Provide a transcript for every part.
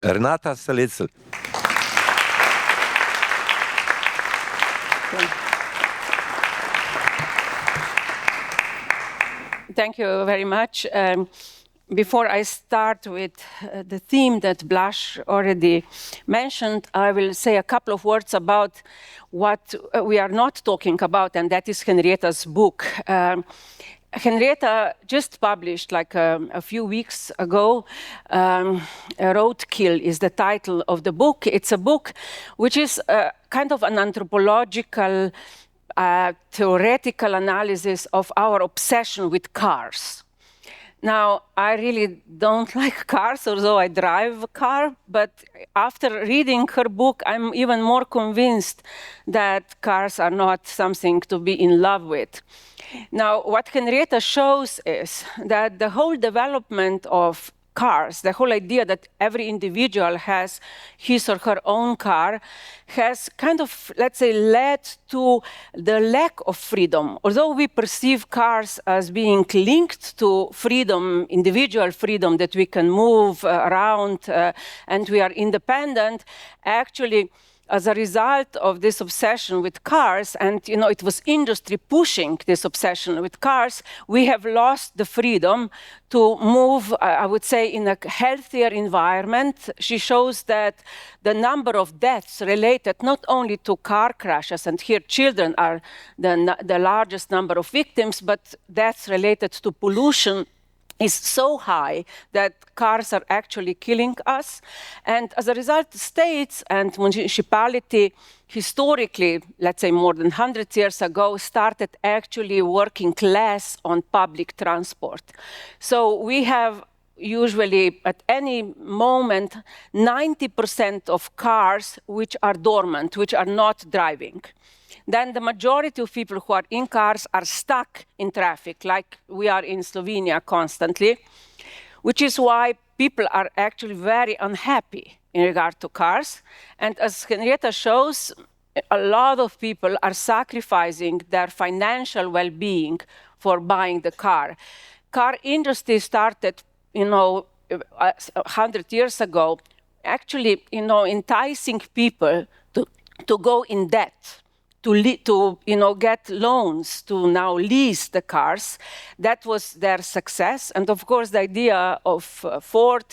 Renata Salecl. Thank you very much. Before I start with the theme that Blaž already mentioned, I will say a couple of words about what we are not talking about, and that is Henrietta's book. Henrietta just published, like a few weeks ago, Roadkill is the title of the book. It's a book which is kind of an anthropological, theoretical analysis of our obsession with cars. Now, I really don't like cars, although I drive a car, but after reading her book, I'm even more convinced that cars are not something to be in love with. Now, what Henrietta shows is that the whole development of cars, the whole idea that every individual has his or her own car, has kind of, let's say, led to the lack of freedom. Although we perceive cars as being linked to freedom, individual freedom, that we can move around and we are independent, actually, as a result of this obsession with cars, and it was industry pushing this obsession with cars, we have lost the freedom to move, I would say, in a healthier environment. She shows that the number of deaths related not only to car crashes, and here children are the largest number of victims, but deaths related to pollution is so high that cars are actually killing us. And as a result, states and municipality historically, let's say more than 100 years ago, started actually working less on public transport. So we have usually at any moment 90% of cars which are dormant, which are not driving. Then the majority of people who are in cars are stuck in traffic, like we are in Slovenia constantly, which is why people are actually very unhappy in regard to cars. And as Henrietta shows, a lot of people are sacrificing their financial well-being for buying the car. Car industry started, 100 years ago, actually, enticing people to go in debt, to get loans to now lease the cars. That was their success. And of course, the idea of Ford,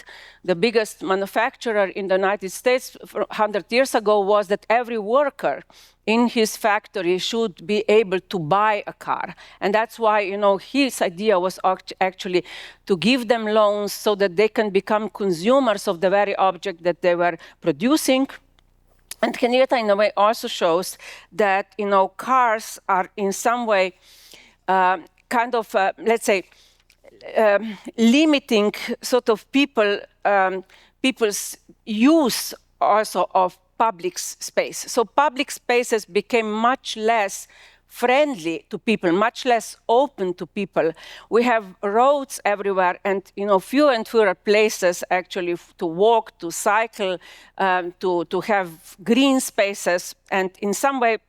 the biggest manufacturer in the United States 100 years ago, was that every worker in his factory should be able to buy a car. And that's why, his idea was actually to give them loans so that they can become consumers of the very object that they were producing. And Henrietta, in a way, also shows that, cars are in some way let's say, limiting sort of people's use also of public space. So public spaces became much less friendly to people, much less open to people. We have roads everywhere and, fewer and fewer places actually to walk, to cycle, to have green spaces. And in some way,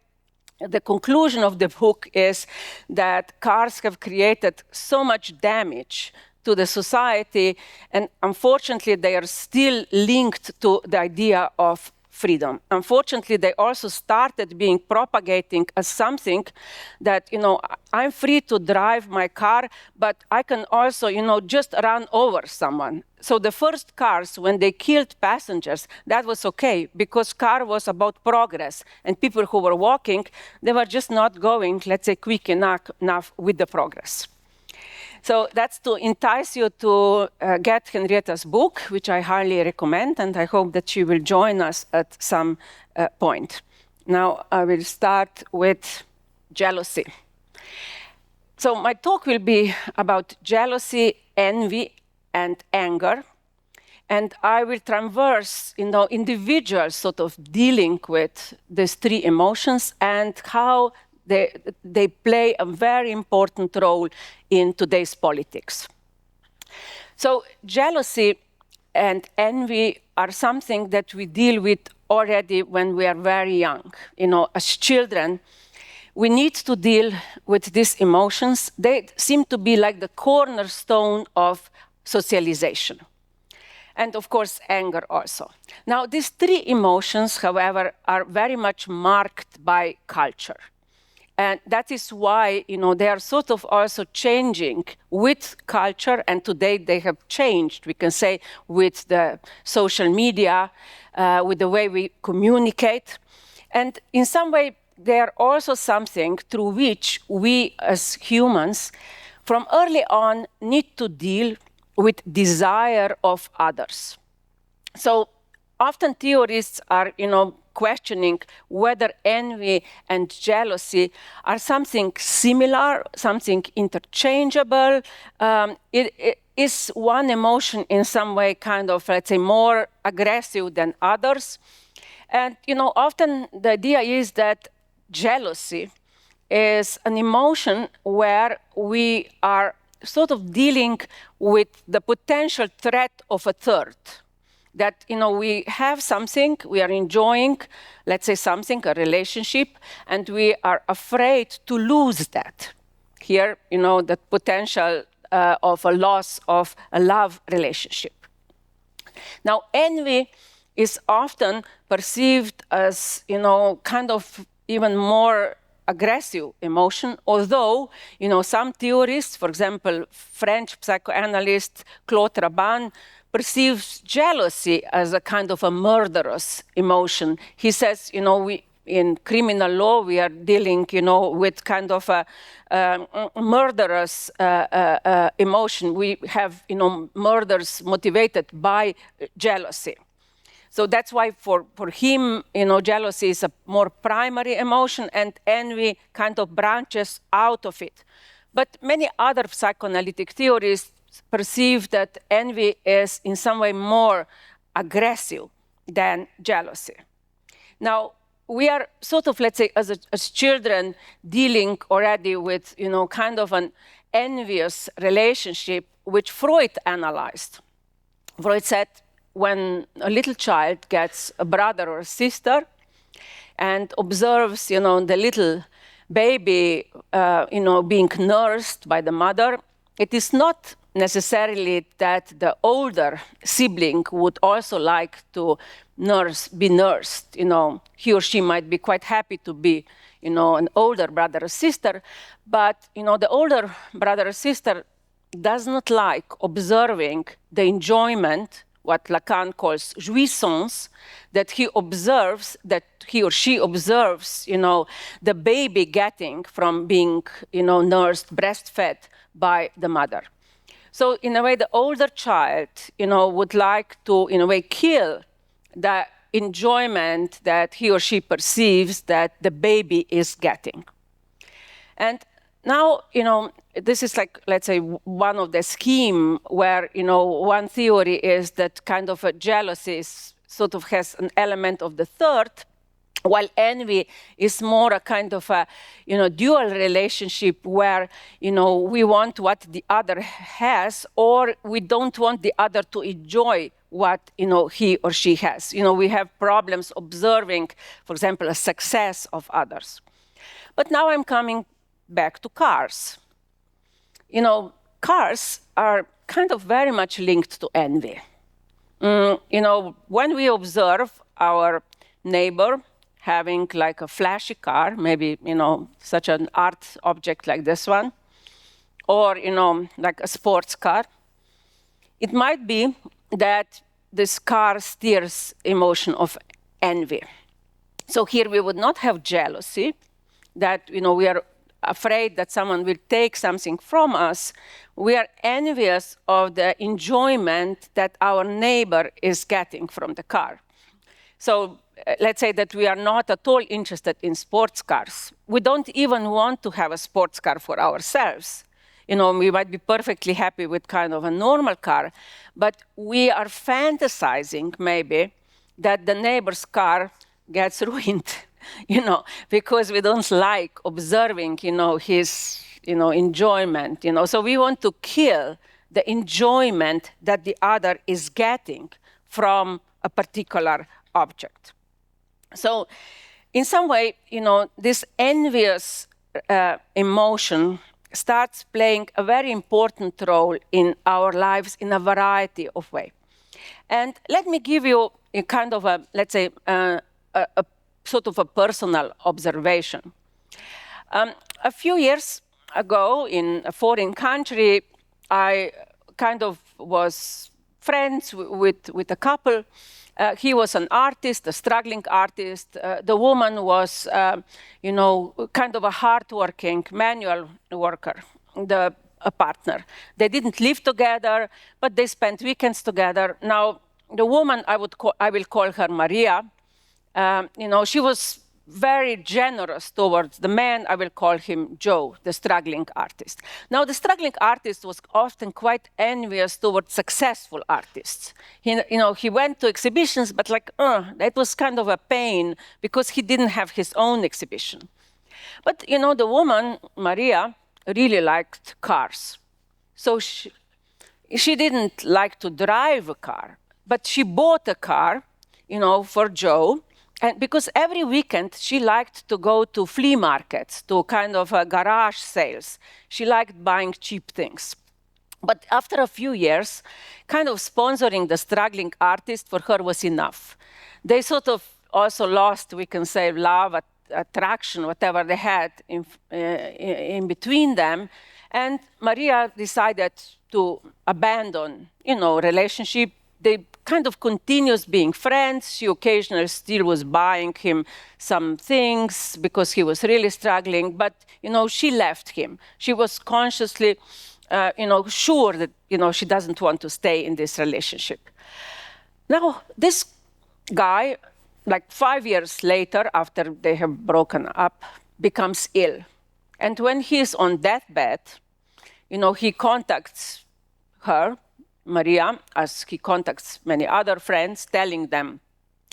the conclusion of the book is that cars have created so much damage to the society, and unfortunately, they are still linked to the idea of freedom. Unfortunately, they also started being propagating as something that, I'm free to drive my car, but I can also, just run over someone. So the first cars, when they killed passengers, that was okay, because car was about progress. And people who were walking, they were just not going, let's say, quick enough with the progress. So that's to entice you to get Henrietta's book, which I highly recommend, and I hope that she will join us at some point. Now I will start with jealousy. So my talk will be about jealousy, envy, and anger. And I will traverse, individuals sort of dealing with these three emotions and how they play a very important role in today's politics. So jealousy and envy are something that we deal with already when we are very young. As children, we need to deal with these emotions. They seem to be like the cornerstone of socialization. and of course anger also. Now these three emotions, however, are very much marked by culture. And that is why, they are sort of also changing with culture, and today they have changed, we can say, with the social media, with the way we communicate. And in some way, they are also something through which we as humans, from early on, need to deal with desire of others. So often theorists are, questioning whether envy and jealousy are something similar, something interchangeable. It is one emotion in some way kind of, let's say, more aggressive than others. And, often the idea is that jealousy is an emotion where we are sort of dealing with the potential threat of a third. That, we have something, we are enjoying, let's say something, a relationship, and we are afraid to lose that. Here, the potential of a loss of a love relationship. Now, envy is often perceived as, kind of even more aggressive emotion, although, some theorists, for example, French psychoanalyst Claude Rabanne, perceives jealousy as a kind of a murderous emotion. He says, in criminal law, we are dealing, with kind of a murderous emotion. We have, murders motivated by jealousy. So that's why for him, jealousy is a more primary emotion, and envy kind of branches out of it. But many other psychoanalytic theorists perceive that envy is in some way more aggressive than jealousy. Now, we are sort of, let's say, as children, dealing already with, kind of an envious relationship, which Freud analyzed. Freud said, when a little child gets a brother or a sister and observes, the little baby, being nursed by the mother, it is not necessarily that the older sibling would also like to be nursed. He or she might be quite happy to be, an older brother or sister, but, the older brother or sister does not like observing the enjoyment, what Lacan calls jouissance, that he or she observes, the baby getting from being, nursed, breastfed by the mother. So in a way, the older child, would like to, in a way, kill the enjoyment that he or she perceives that the baby is getting. And now, this is like, let's say, one of the scheme where, one theory is that kind of a jealousy sort of has an element of the third, while envy is more a kind of a, dual relationship where, we want what the other has, or we don't want the other to enjoy what, he or she has. We have problems observing, for example, a success of others. But now I'm coming back to cars. Cars are kind of very much linked to envy. When we observe our neighbor having like a flashy car, maybe, such an art object like this one, or, like a sports car, it might be that this car stirs emotion of envy. So here we would not have jealousy, that, we are afraid that someone will take something from us. We are envious of the enjoyment that our neighbor is getting from the car. So let's say that we are not at all interested in sports cars. We don't even want to have a sports car for ourselves. We might be perfectly happy with kind of a normal car, but we are fantasizing maybe that the neighbor's car gets ruined, because we don't like observing, his, enjoyment, So we want to kill the enjoyment that the other is getting from a particular object. So in some way, this envious emotion starts playing a very important role in our lives in a variety of ways. And let me give you a kind of a, let's say, a sort of a personal observation. A few years ago, in a foreign country, I kind of was friends with a couple. He was an artist, a struggling artist. The woman was, kind of a hardworking manual worker, a partner. They didn't live together, but they spent weekends together. Now, the woman, I will call her Maria. She was very generous towards the man. I will call him Joe, the struggling artist. Now, the struggling artist was often quite envious towards successful artists. He went to exhibitions, but that was kind of a pain because he didn't have his own exhibition. But, the woman, Maria, really liked cars. So she didn't like to drive a car, but she bought a car, for Joe. And because every weekend she liked to go to flea markets, to kind of garage sales. She liked buying cheap things. But after a few years, kind of sponsoring the struggling artist for her was enough. They sort of also lost, we can say, love, attraction, whatever they had in between them. And Maria decided to abandon, relationship. They kind of continues being friends. She occasionally still was buying him some things because he was really struggling. But, she left him. She was consciously, sure that, she doesn't want to stay in this relationship. Now, this guy, 5 years later, after they have broken up, becomes ill. And when he's on deathbed, he contacts her, Maria, as he contacts many other friends, telling them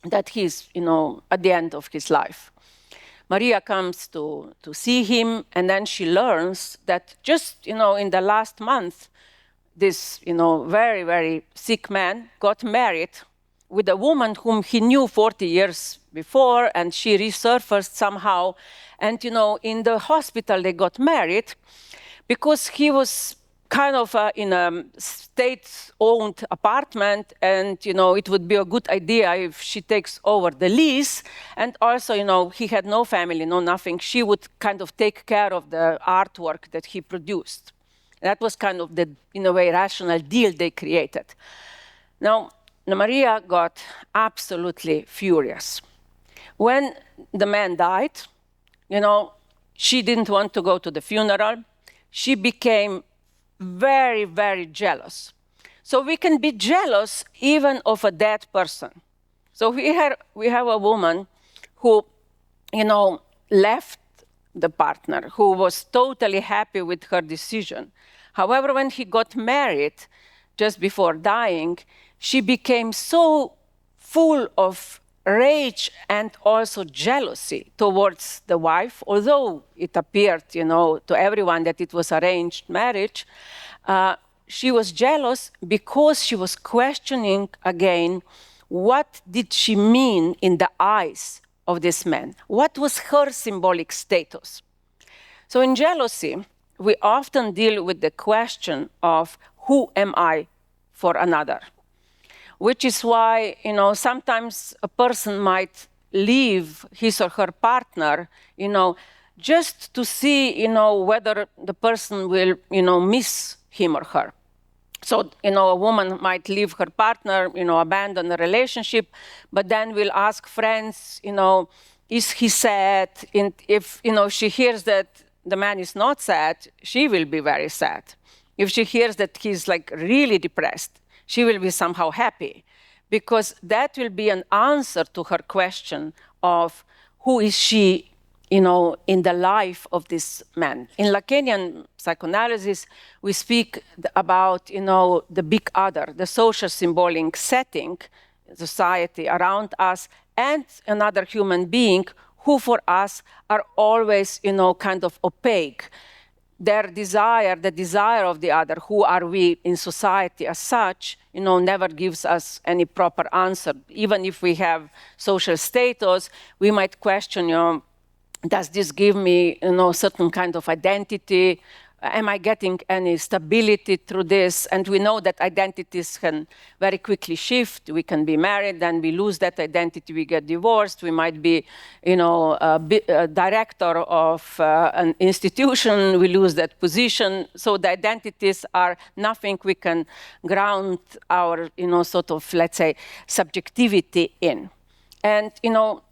that he's, at the end of his life. Maria comes to see him, and then she learns that just, in the last month, this, very, very sick man got married with a woman whom he knew 40 years before, and she resurfaced somehow. And, in the hospital, they got married because he was kind of in a state-owned apartment, and, it would be a good idea if she takes over the lease. And also, he had no family, no nothing. She would kind of take care of the artwork that he produced. That was kind of the, in a way, rational deal they created. Now, Maria got absolutely furious. When the man died, she didn't want to go to the funeral. She became very, very jealous. So we can be jealous even of a dead person. So we have a woman who, left the partner, who was totally happy with her decision. However, when he got married, just before dying, she became so full of rage and also jealousy towards the wife, although it appeared, to everyone that it was arranged marriage. She was jealous because she was questioning again, what did she mean in the eyes of this man? What was her symbolic status? So in jealousy, we often deal with the question of who am I for another? Which is why, sometimes a person might leave his or her partner, just to see, whether the person will, miss him or her. So, a woman might leave her partner, abandon the relationship, but then will ask friends, is he sad? And if, she hears that the man is not sad, she will be very sad. If she hears that he's really depressed, she will be somehow happy, because that will be an answer to her question of who is she, in the life of this man. In Lacanian psychoanalysis, we speak about, the big other, the social symbolic setting, society around us, and another human being who for us are always, kind of opaque. Their desire, the desire of the other, who are we in society as such, never gives us any proper answer. Even if we have social status, we might question, does this give me, certain kind of identity? am I getting any stability through this? And we know that identities can very quickly shift. We can be married, then we lose that identity, we get divorced. We might be, a director of an institution, we lose that position. So the identities are nothing we can ground our, sort of, let's say, subjectivity in. And,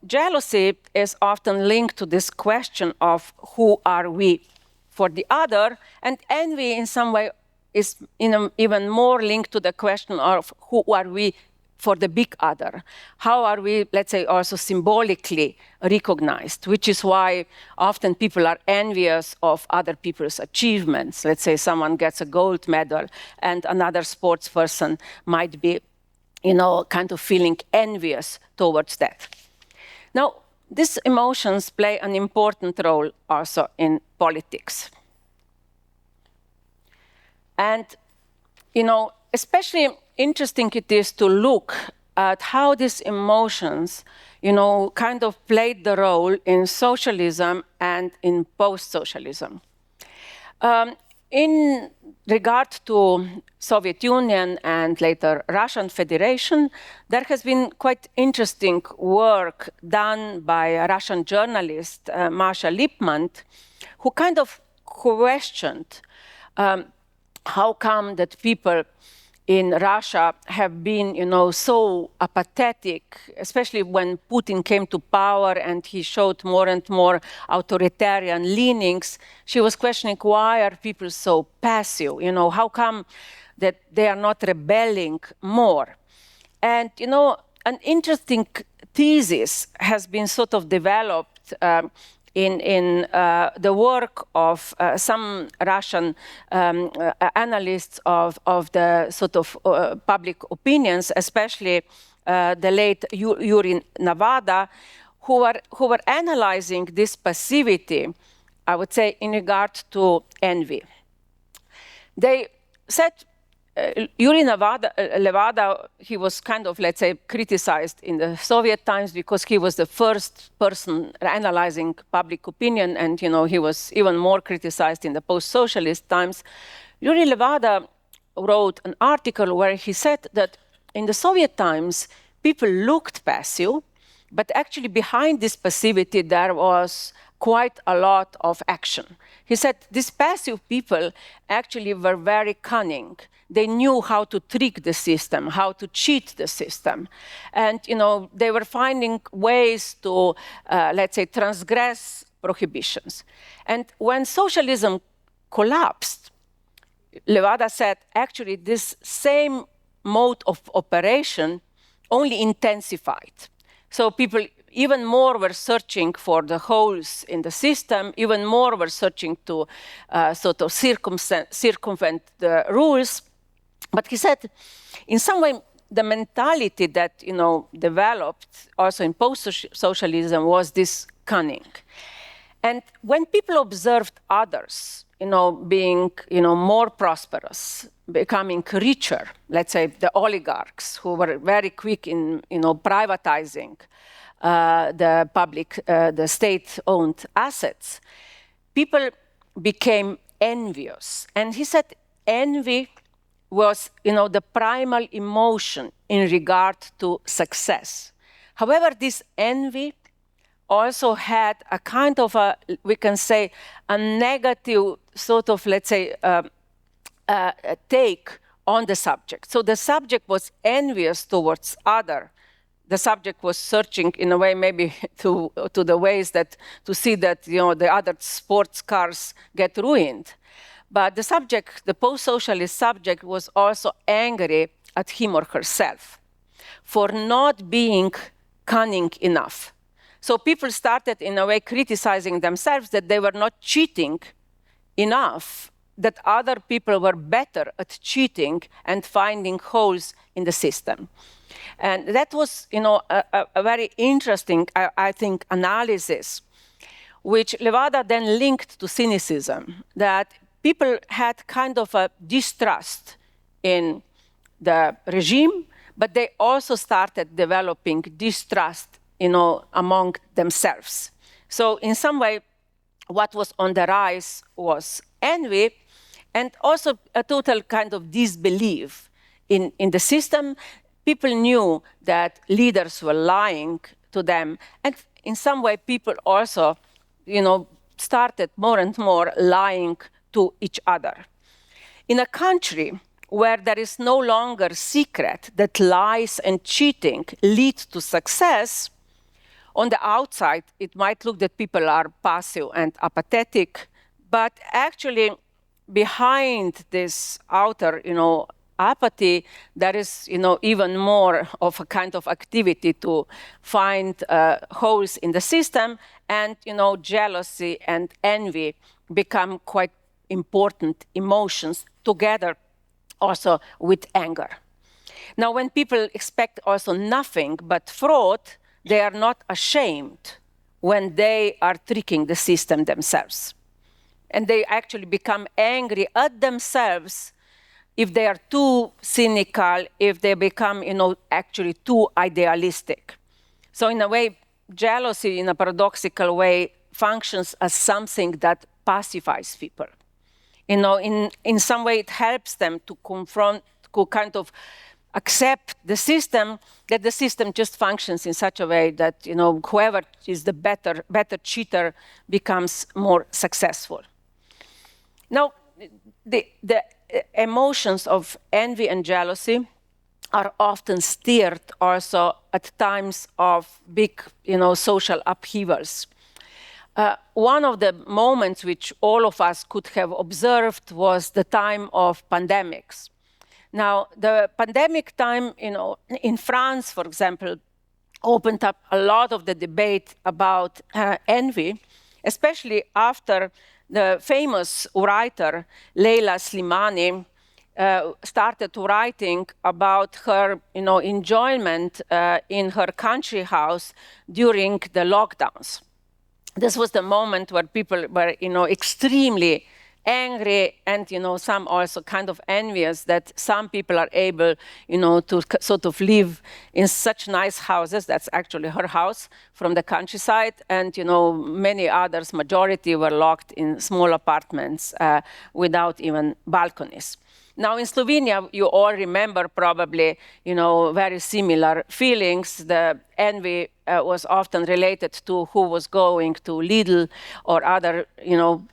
jealousy is often linked to this question of who are we for the other, and envy in some way is even more linked to the question of who are we for the big other. How are we, let's say, also symbolically recognized, which is why often people are envious of other people's achievements. Let's say someone gets a gold medal and another sports person might be kind of feeling envious towards that. Now, these emotions play an important role also in politics. And, especially interesting it is to look at how these emotions, kind of played the role in socialism and in post-socialism. In regard to Soviet Union and later Russian Federation, there has been quite interesting work done by a Russian journalist, Masha Lipman, who kind of questioned how come that people in Russia have been, so apathetic, especially when Putin came to power and he showed more and more authoritarian leanings. She was questioning, why are people so passive? How come that they are not rebelling more? And, an interesting thesis has been sort of developed in the work of some Russian analysts of the sort of public opinions, especially the late Yuri Navada, who were analyzing this passivity, I would say, in regard to envy. They said Yuri Levada, he was kind of, let's say, criticized in the Soviet times because he was the first person analyzing public opinion, and he was even more criticized in the post-socialist times. Yuri Levada wrote an article where he said that in the Soviet times, people looked passive, but actually behind this passivity there was quite a lot of action. He said these passive people actually were very cunning. They knew how to trick the system, how to cheat the system. And, they were finding ways to, let's say, transgress prohibitions. And when socialism collapsed, Levada said, actually, this same mode of operation only intensified. So people even more were searching for the holes in the system, even more were searching to sort of circumvent the rules. But he said, in some way, the mentality that developed also in post-socialism was this cunning. And when people observed others, being more prosperous, becoming richer, let's say the oligarchs who were very quick in privatizing the public, the state-owned assets, people became envious. And he said envy was, the primal emotion in regard to success. However, this envy also had a kind of we can say, a negative sort of, let's say, take on the subject. So the subject was envious towards other. The subject was searching in a way maybe to the ways that to see that the other sports cars get ruined. But the subject, the post-socialist subject, was also angry at him or herself for not being cunning enough. So people started in a way criticizing themselves that they were not cheating enough, that other people were better at cheating and finding holes in the system. And that was, a very interesting, I think, analysis, which Levada then linked to cynicism, that people had kind of a distrust in the regime, but they also started developing distrust, among themselves. So in some way, what was on the rise was envy, and also a total kind of disbelief in the system. People knew that leaders were lying to them, and in some way people also, started more and more lying to each other. In a country where there is no longer secret that lies and cheating lead to success, on the outside, it might look that people are passive and apathetic, but actually behind this outer, apathy, there is, even more of a kind of activity to find holes in the system, and, jealousy and envy become quite important emotions together also with anger. Now, when people expect also nothing but fraud, they are not ashamed when they are tricking the system themselves. And they actually become angry at themselves if they are too cynical, if they become, actually too idealistic. So in a way, jealousy, in a paradoxical way, functions as something that pacifies people. In some way, it helps them to confront, to kind of accept the system, that the system just functions in such a way that, whoever is the better cheater becomes more successful. Now, the emotions of envy and jealousy are often stirred also at times of big, social upheavals. One of the moments which all of us could have observed was the time of pandemics. Now, the pandemic time, in France, for example, opened up a lot of the debate about envy, especially after the famous writer Leila Slimani started writing about her, enjoyment in her country house during the lockdowns. This was the moment where people were, extremely angry and, some also kind of envious that some people are able, to sort of live in such nice houses. That's actually her house from the countryside. And, many others, majority, were locked in small apartments without even balconies. Now, in Slovenia, you all remember probably, very similar feelings. The envy was often related to who was going to Lidl or other,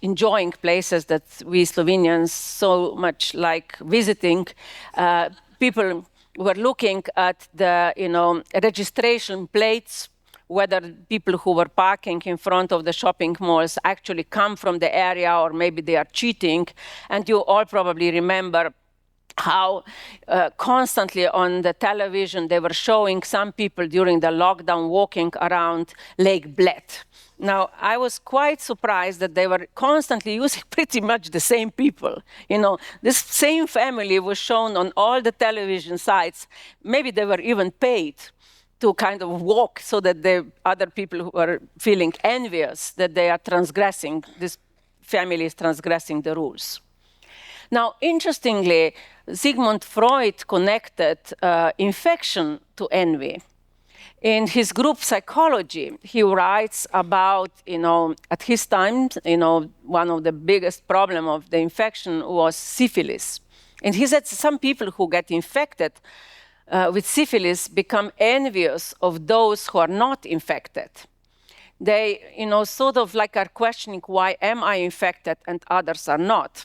enjoying places that we Slovenians so much like visiting. People were looking at the, registration plates, whether people who were parking in front of the shopping malls actually come from the area or maybe they are cheating. And you all probably remember how constantly on the television they were showing some people during the lockdown walking around Lake Bled. Now, I was quite surprised that they were constantly using pretty much the same people. This same family was shown on all the television sites. Maybe they were even paid to kind of walk so that the other people who are feeling envious that they are transgressing, this family is transgressing the rules. Now, interestingly, Sigmund Freud connected infection to envy. In his group psychology, he writes about, at his time, one of the biggest problems of the infection was syphilis. And he said some people who get infected with syphilis become envious of those who are not infected. They, sort of like are questioning, why am I infected and others are not?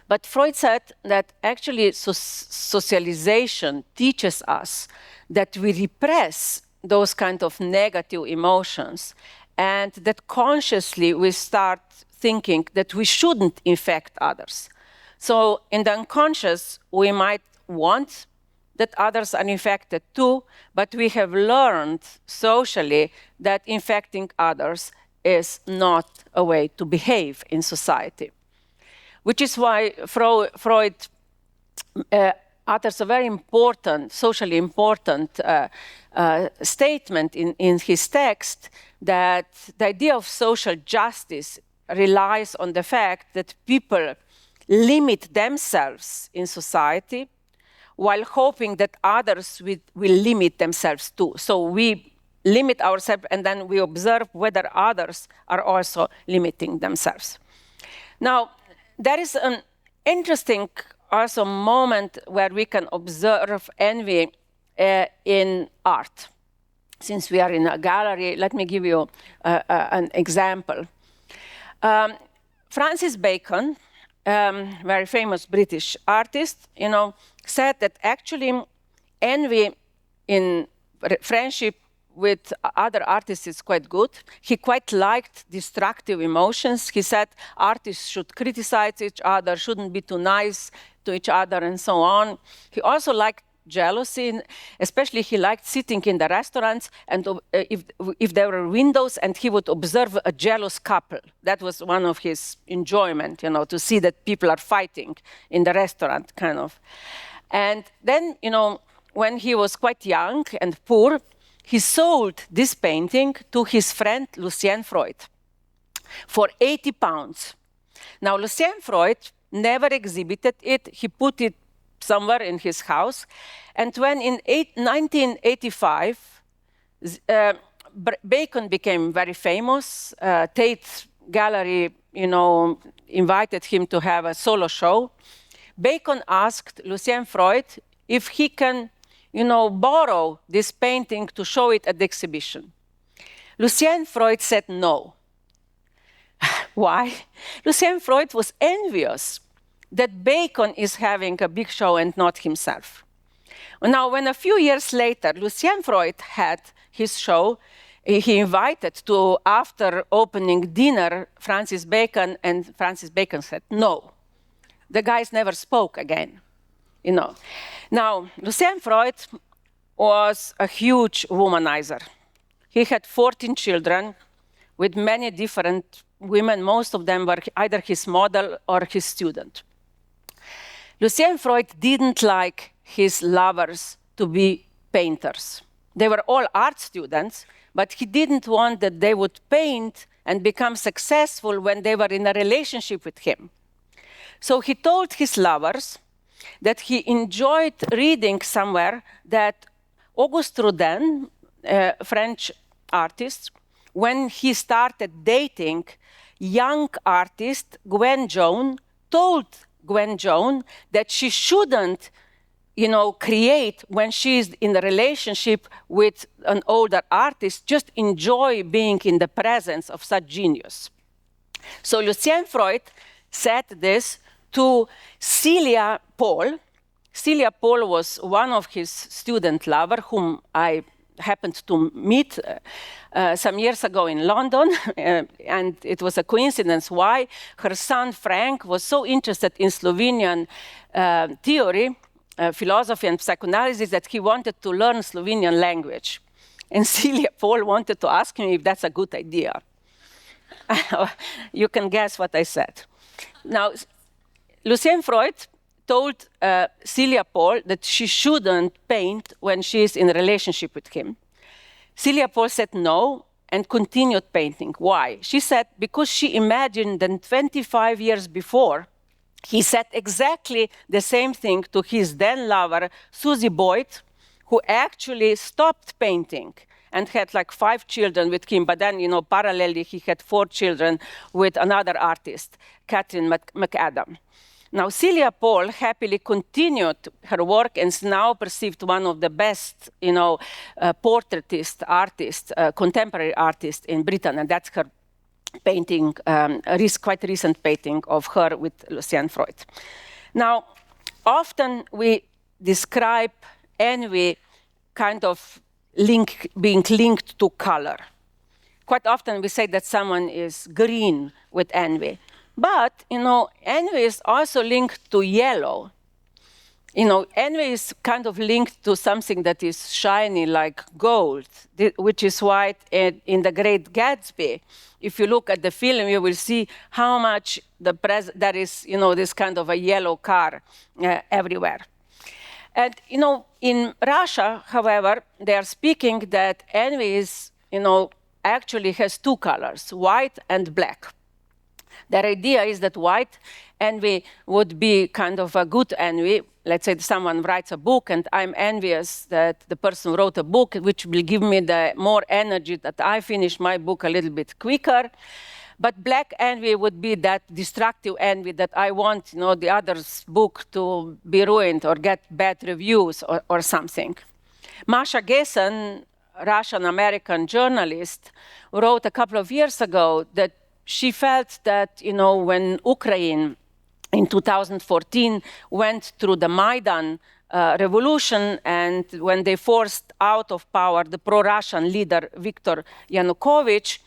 But Freud said that actually socialization teaches us that we repress those kind of negative emotions, and that consciously we start thinking that we shouldn't infect others. So in the unconscious, we might want that others are infected too, but we have learned socially that infecting others is not a way to behave in society. Which is why Freud utters a very important, socially important statement in his text, that the idea of social justice relies on the fact that people limit themselves in society while hoping that others will limit themselves too. So we limit ourselves and then we observe whether others are also limiting themselves. Now, there is an interesting also moment where we can observe envy in art. Since we are in a gallery, let me give you an example. Francis Bacon, very famous British artist, said that actually envy in friendship with other artists is quite good. He quite liked destructive emotions. He said artists should criticize each other, shouldn't be too nice to each other, and so on. He also liked jealousy, especially he liked sitting in the restaurants, and if there were windows, and he would observe a jealous couple. That was one of his enjoyment, to see that people are fighting in the restaurant, kind of. And then, when he was quite young and poor, he sold this painting to his friend Lucien Freud for 80 pounds. Now, Lucien Freud never exhibited it. He put it somewhere in his house. And when in 1985, Bacon became very famous, Tate Gallery, invited him to have a solo show. Bacon asked Lucien Freud if he can borrow this painting to show it at the exhibition. Lucien Freud said no. Why? Lucien Freud was envious that Bacon is having a big show and not himself. Now, when a few years later, Lucien Freud had his show, he invited to, after opening dinner, Francis Bacon, and Francis Bacon said no. The guys never spoke again. Now, Lucien Freud was a huge womanizer. He had 14 children with many different women. Most of them were either his model or his student. Lucien Freud didn't like his lovers to be painters. They were all art students, but he didn't want that they would paint and become successful when they were in a relationship with him. So he told his lovers that he enjoyed reading somewhere that Auguste Rodin, a French artist, when he started dating young artist Gwen Jones, told Gwen Jones that she shouldn't, create when she's in a relationship with an older artist, just enjoy being in the presence of such genius. So Lucien Freud said this to Celia Paul. Celia Paul was one of his student lovers, whom I happened to meet some years ago in London, and it was a coincidence why her son Frank was so interested in Slovenian theory, philosophy and psychoanalysis, that he wanted to learn Slovenian language. And Celia Paul wanted to ask me if that's a good idea. You can guess what I said. Now, Lucien Freud told Celia Paul that she shouldn't paint when she is in a relationship with him. Celia Paul said no and continued painting. Why? She said because she imagined that 25 years before, he said exactly the same thing to his then lover, Susie Boyd, who actually stopped painting and had like 5 children with him. But then, parallelly, he had 4 children with another artist, Catherine McAdam. Now, Celia Paul happily continued her work and is now perceived one of the best, portraitist artists, contemporary artists in Britain, and that's her painting, quite recent painting of her with Lucien Freud. Now, often we describe envy kind of being linked to color. Quite often we say that someone is green with envy. But, envy is also linked to yellow. Envy is kind of linked to something that is shiny like gold, which is why in The Great Gatsby, if you look at the film, you will see how much there is, this kind of a yellow car everywhere. And, in Russia, however, they are speaking that envy is, actually has 2 colors, white and black. Their idea is that white envy would be kind of a good envy. Let's say someone writes a book and I'm envious that the person wrote a book, which will give me the more energy that I finish my book a little bit quicker. But black envy would be that destructive envy that I want, the other's book to be ruined or get bad reviews or something. Masha Gessen, Russian-American journalist, wrote a couple of years ago that she felt that, when Ukraine in 2014 went through the Maidan revolution, and when they forced out of power the pro-Russian leader Viktor Yanukovych,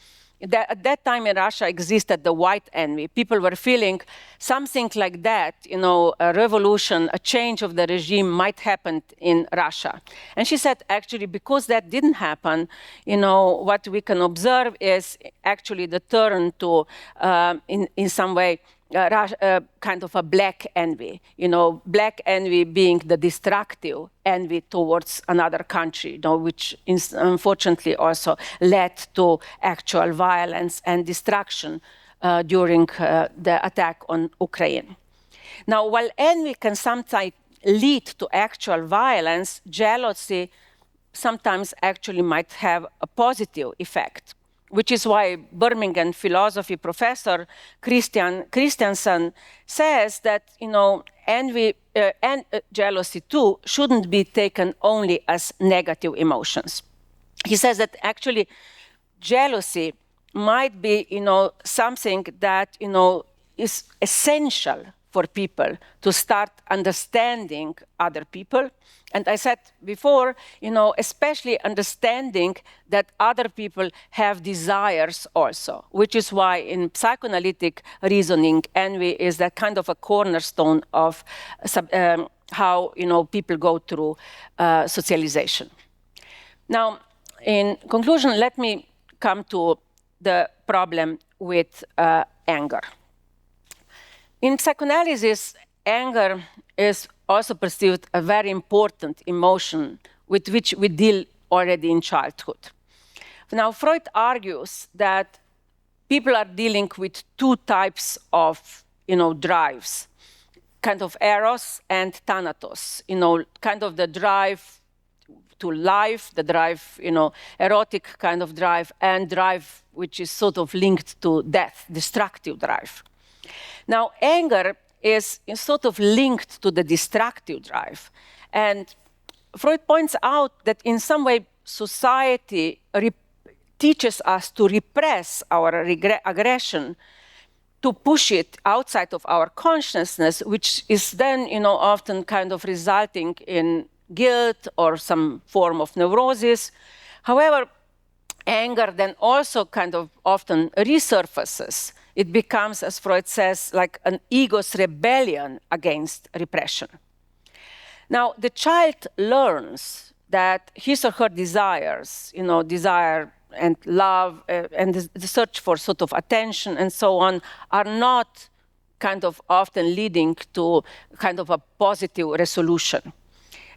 at that time in Russia existed the white envy. People were feeling something like that, a revolution, a change of the regime might happen in Russia. And she said, actually, because that didn't happen, what we can observe is actually the turn to, in some way, kind of a black envy, black envy being the destructive envy towards another country, which unfortunately also led to actual violence and destruction during the attack on Ukraine. Now, while envy can sometimes lead to actual violence, jealousy sometimes actually might have a positive effect, which is why Birmingham philosophy professor Christensen says that envy and jealousy too shouldn't be taken only as negative emotions. He says that actually jealousy might be something that is essential for people to start understanding other people. And I said before, especially understanding that other people have desires also, which is why in psychoanalytic reasoning, envy is that kind of a cornerstone of how people go through socialization. Now, in conclusion, let me come to the problem with anger. In psychoanalysis, anger is also perceived a very important emotion with which we deal already in childhood. Now, Freud argues that people are dealing with two types of, drives, kind of eros and thanatos, kind of the drive to life, the drive, erotic kind of drive, and drive which is sort of linked to death, destructive drive. Now, anger is sort of linked to the destructive drive. And Freud points out that in some way society teaches us to repress our aggression, to push it outside of our consciousness, which is then, often kind of resulting in guilt or some form of neurosis. However, anger then also kind of often resurfaces. It becomes, as Freud says, like an ego's rebellion against repression. Now, the child learns that his or her desires, desire and love and the search for sort of attention and so on, are not kind of often leading to kind of a positive resolution.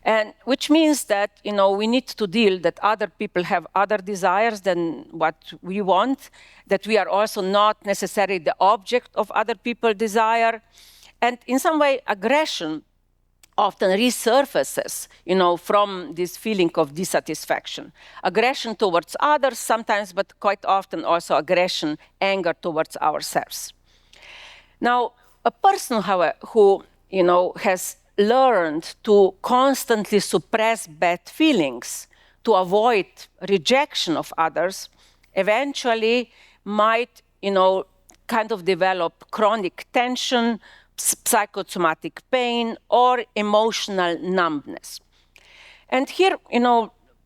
And which means that, we need to deal that other people have other desires than what we want, that we are also not necessarily the object of other people's desire. And in some way, aggression often resurfaces, from this feeling of dissatisfaction. Aggression towards others sometimes, but quite often also aggression, anger towards ourselves. Now, a person, however, who, has learned to constantly suppress bad feelings to avoid rejection of others, eventually might, kind of develop chronic tension, psychosomatic pain, or emotional numbness. And here,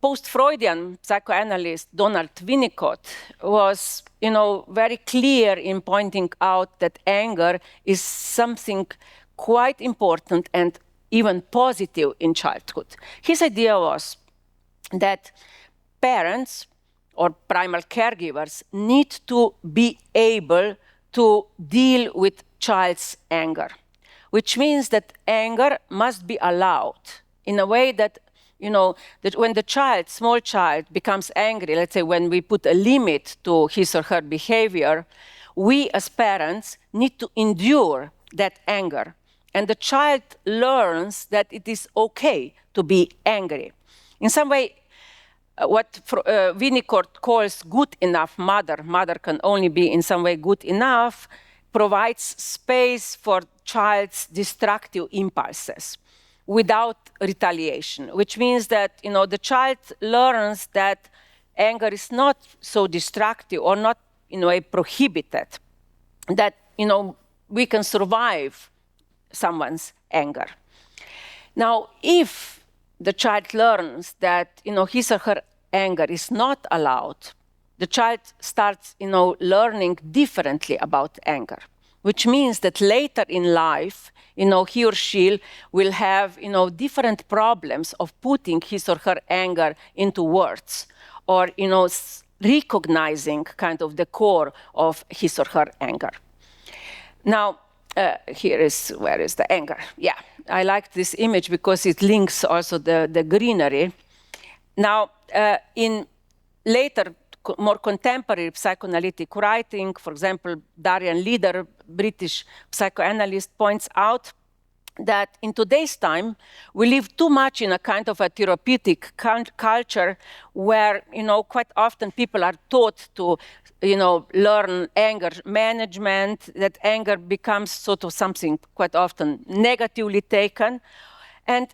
post-Freudian psychoanalyst Donald Winnicott was, very clear in pointing out that anger is something quite important and even positive in childhood. His idea was that parents or primal caregivers need to be able to deal with child's anger, which means that anger must be allowed in a way that, that when the small child becomes angry, let's say when we put a limit to his or her behavior, we as parents need to endure that anger. And the child learns that it is okay to be angry. In some way, what Winnicott calls good enough mother, mother can only be in some way good enough, provides space for child's destructive impulses without retaliation, which means that the child learns that anger is not so destructive or not in a way prohibited, that we can survive someone's anger. Now, if the child learns that his or her anger is not allowed, the child starts learning differently about anger, which means that later in life he or she will have different problems of putting his or her anger into words, or recognizing kind of the core of his or her anger. Now, where is the anger? Yeah, I like this image because it links also the greenery. Now, in later, more contemporary psychoanalytic writing, for example, Darian Leader, British psychoanalyst, points out that in today's time, we live too much in a kind of a therapeutic culture where, quite often people are taught to, learn anger management, that anger becomes sort of something quite often negatively taken. And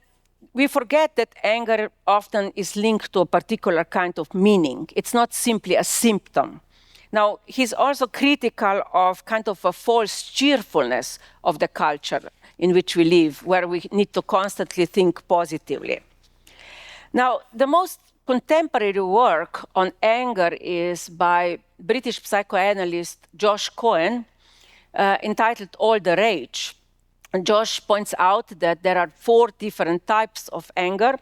we forget that anger often is linked to a particular kind of meaning. It's not simply a symptom. Now, he's also critical of kind of a false cheerfulness of the culture in which we live, where we need to constantly think positively. Now, the most contemporary work on anger is by British psychoanalyst Josh Cohen, entitled All the Rage. And Josh points out that there are 4 different types of anger,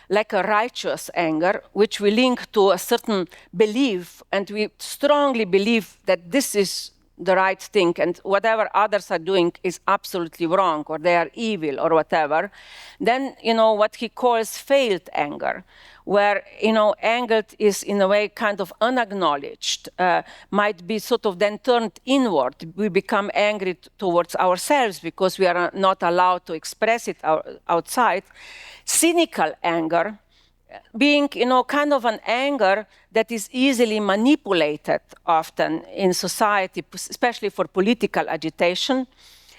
like a righteous anger, which we link to a certain belief, and we strongly believe that this is the right thing, and whatever others are doing is absolutely wrong, or they are evil, or whatever. Then, what he calls failed anger, where, anger is in a way kind of unacknowledged, might be sort of then turned inward. We become angry towards ourselves because we are not allowed to express it outside. Cynical anger, being, kind of an anger that is easily manipulated often in society, especially for political agitation,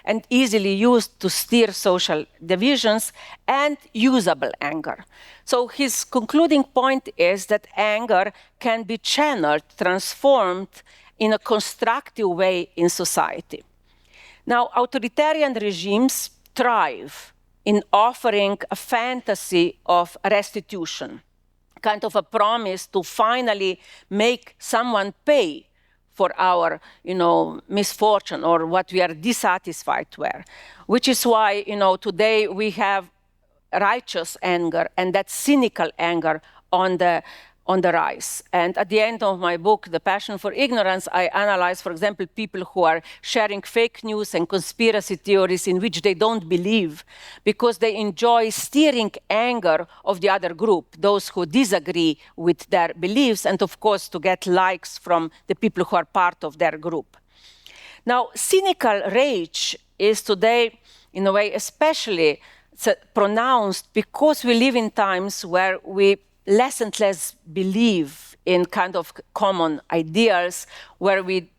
and easily used to steer social divisions, and usable anger. So his concluding point is that anger can be channeled, transformed in a constructive way in society. Now, authoritarian regimes thrive in offering a fantasy of restitution, kind of a promise to finally make someone pay for our, misfortune or what we are dissatisfied with, which is why, today we have righteous anger and that cynical anger on the rise. And at the end of my book, The Passion for Ignorance, I analyze, for example, people who are sharing fake news and conspiracy theories in which they don't believe because they enjoy steering anger of the other group, those who disagree with their beliefs, and of course to get likes from the people who are part of their group. Now, cynical rage is today, in a way, especially pronounced because we live in times where we less and less believe in kind of common ideals, where we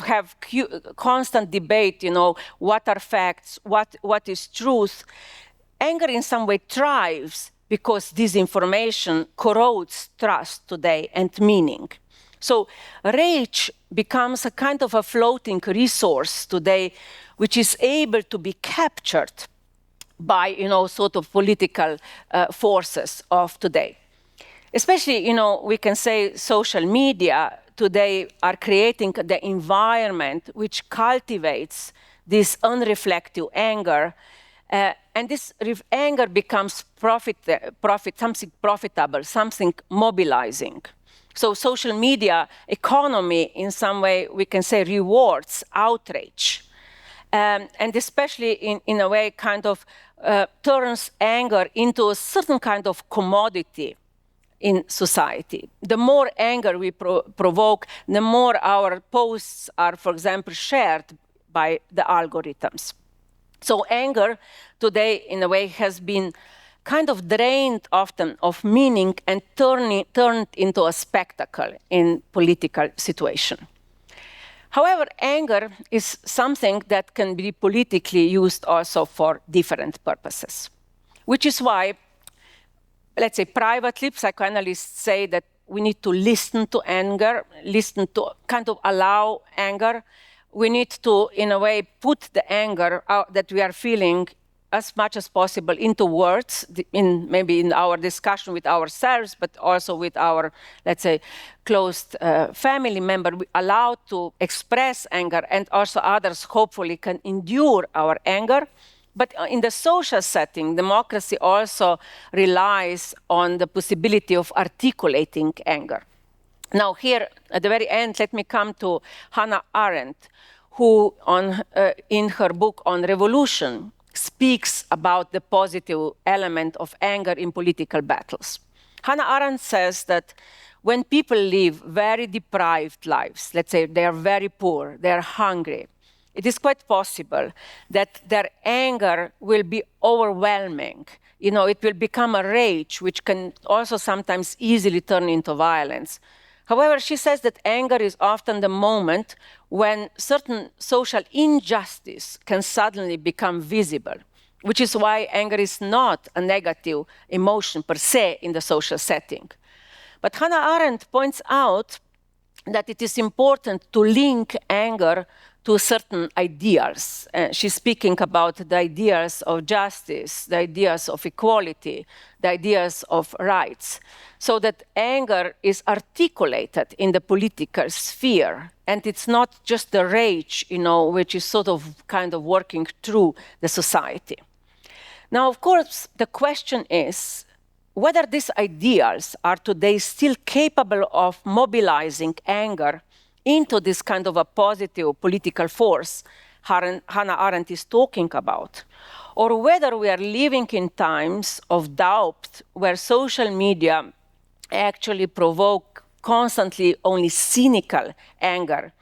have constant debate, what are facts, what is truth. Anger in some way thrives because disinformation corrodes trust today and meaning. So rage becomes a kind of a floating resource today, which is able to be captured by, sort of political forces of today. Especially, we can say social media today are creating the environment which cultivates this unreflective anger, and this anger becomes something profitable, something mobilizing. So social media economy, in some way, we can say, rewards outrage, and especially in a way kind of turns anger into a certain kind of commodity in society. The more anger we provoke, the more our posts are, for example, shared by the algorithms. So anger today, in a way, has been kind of drained often of meaning and turned into a spectacle in political situation. However, anger is something that can be politically used also for different purposes, which is why, let's say, privately, psychoanalysts say that we need to listen to anger, listen to kind of allow anger. We need to, in a way, put the anger that we are feeling as much as possible into words, maybe in our discussion with ourselves, but also with our, let's say, close family member. We allow to express anger, and also others hopefully can endure our anger. But in the social setting, democracy also relies on the possibility of articulating anger. Now here, at the very end, let me come to Hannah Arendt, who in her book on revolution speaks about the positive element of anger in political battles. Hannah Arendt says that when people live very deprived lives, let's say they are very poor, they are hungry, it is quite possible that their anger will be overwhelming. You know, it will become a rage, which can also sometimes easily turn into violence. However, she says that anger is often the moment when certain social injustice can suddenly become visible, which is why anger is not a negative emotion per se in the social setting. But Hannah Arendt points out that it is important to link anger to certain ideals. She's speaking about the ideas of justice, the ideas of equality, the ideas of rights, so that anger is articulated in the political sphere, and it's not just the rage, you know, which is sort of kind of working through the society. Now, of course, the question is whether these ideals are today still capable of mobilizing anger into this kind of a positive political force Hannah Arendt is talking about, or whether we are living in times of doubt where social media actually provoke constantly only cynical anger,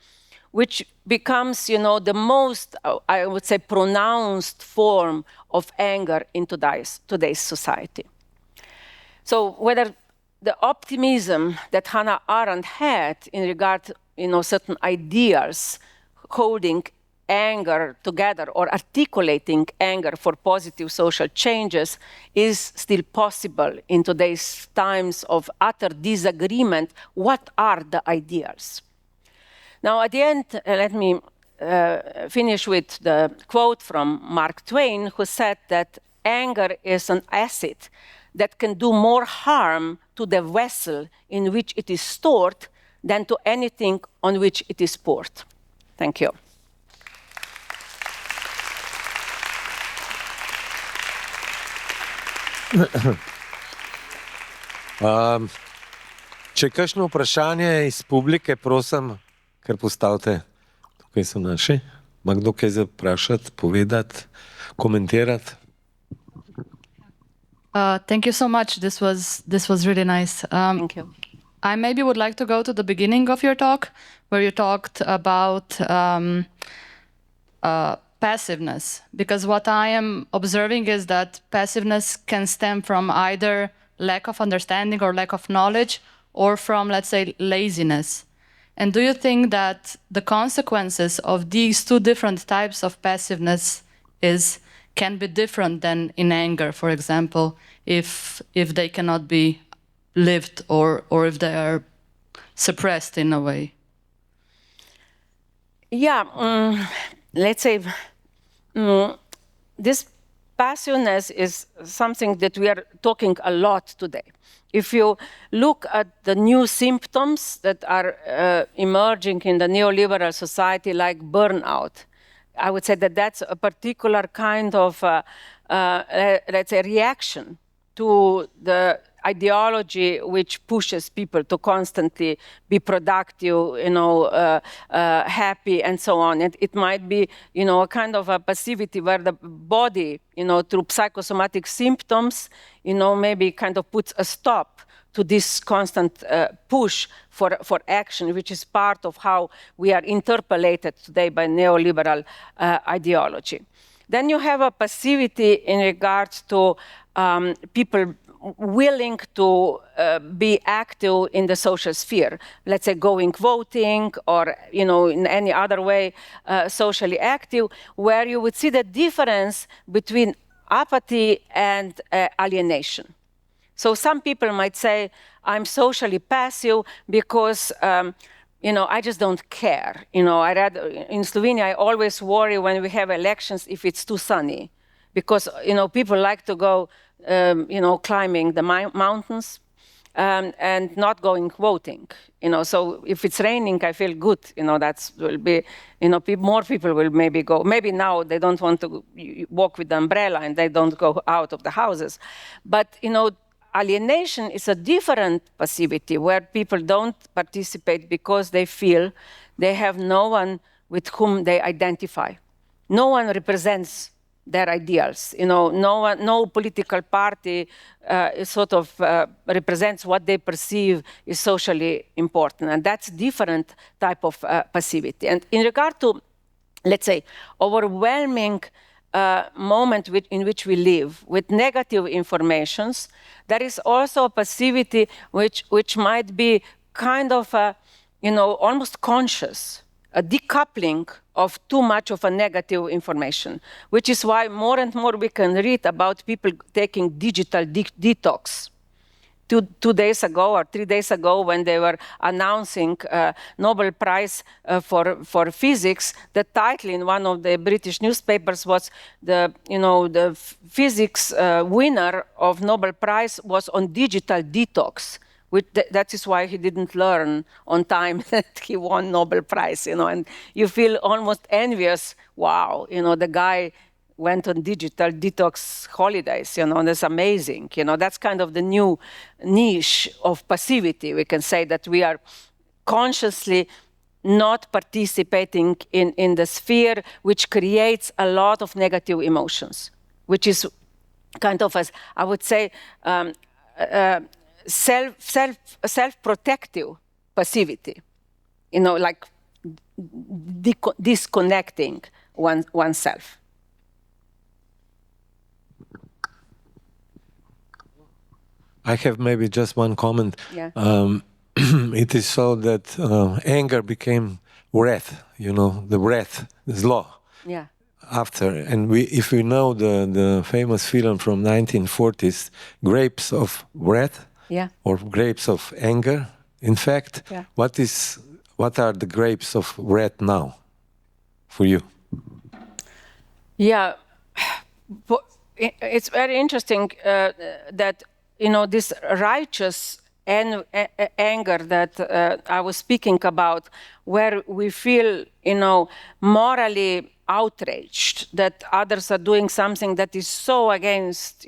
which becomes, you know, the most, I would say, pronounced form of anger in today's society. So whether the optimism that Hannah Arendt had in regard to, you know, certain ideas holding anger together or articulating anger for positive social changes is still possible in today's times of utter disagreement. What are the ideals? Now, at the end, let me finish with the quote from Mark Twain, who said that anger is an acid that can do more harm to the vessel in which it is stored than to anything on which it is poured. Thank you. Če je kakšno vprašanje iz publike, prosim, kar postavite. Tukaj so naši. Ima kdo kaj za vprašati, povedati, komentirati? Thank you so much. This was really nice. Thank you. I maybe would like to go to the beginning of your talk, where you talked about passiveness, because what I am observing is that passiveness can stem from either lack of understanding or lack of knowledge, or from, let's say, laziness. And do you think that the consequences of these two different types of passiveness can be different than in anger, for example, if they cannot be lived or if they are suppressed in a way? Yeah, let's say this passiveness is something that we are talking a lot today. If you look at the new symptoms that are emerging in the neoliberal society, like burnout, I would say that that's a particular kind of, let's say, reaction to the ideology which pushes people to constantly be productive, you know, happy, and so on. And it might be, you know, a kind of a passivity where the body, you know, through psychosomatic symptoms, you know, maybe kind of puts a stop to this constant push for action, which is part of how we are interpolated today by neoliberal ideology. Then you have a passivity in regards to people willing to be active in the social sphere, let's say going voting or in any other way socially active, where you would see the difference between apathy and alienation. So some people might say, I'm socially passive because I just don't care. I read in Slovenia, I always worry when we have elections if it's too sunny, because people like to go climbing the mountains and not going voting. So if it's raining, I feel good. That will be, more people will maybe go. Maybe now they don't want to walk with the umbrella and they don't go out of the houses. But alienation is a different passivity where people don't participate because they feel they have no one with whom they identify. No one represents their ideals. No political party represents what they perceive is socially important. And that's different type of passivity. And in regard to, let's say, overwhelming moment in which we live with negative informations, there is also a passivity which might be kind of almost conscious, a decoupling of too much of a negative information, which is why more and more we can read about people taking digital detox. 2 days ago or 3 days ago, when they were announcing Nobel Prize for physics, the title in one of the British newspapers was the physics winner of Nobel Prize was on digital detox. That is why he didn't learn on time that he won Nobel Prize, and you feel almost envious. Wow, the guy went on digital detox holidays, and that's amazing. That's kind of the new niche of passivity. We can say that we are consciously not participating in the sphere which creates a lot of negative emotions, which is kind of, as I would say, self-protective passivity, like disconnecting oneself. I have maybe just one comment. Yeah. It is so that anger became wrath, the wrath, zlo. Yeah. After, and if we know the famous film from 1940s, Grapes of Wrath, yeah, or Grapes of Anger, in fact, yeah. What are the grapes of wrath now for you? Yeah, it's very interesting that this righteous anger that I was speaking about, where we feel morally outraged that others are doing something that is so against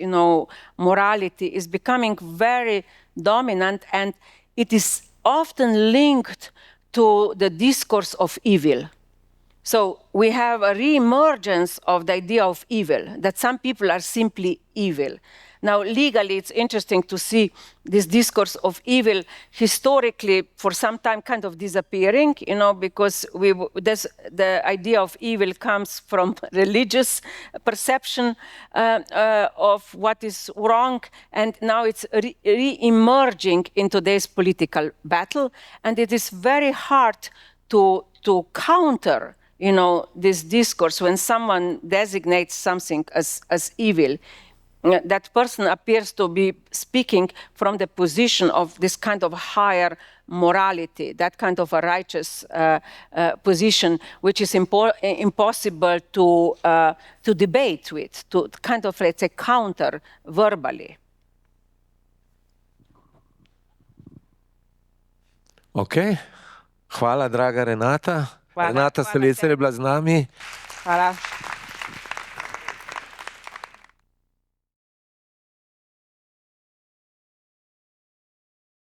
morality, is becoming very dominant, and it is often linked to the discourse of evil. So we have a re-emergence of the idea of evil, that some people are simply evil. Now, legally, it's interesting to see this discourse of evil historically for some time kind of disappearing, because the idea of evil comes from religious perception of what is wrong, and now it's re-emerging in today's political battle, and it is very hard to counter this discourse when someone designates something as evil. That person appears to be speaking from the position of this kind of higher morality, that kind of a righteous position, which is impossible to debate with, to kind of, let's say, counter verbally. Okay. Hvala, draga Renata. Hvala, Renata Salecl je bila z nami. Hvala.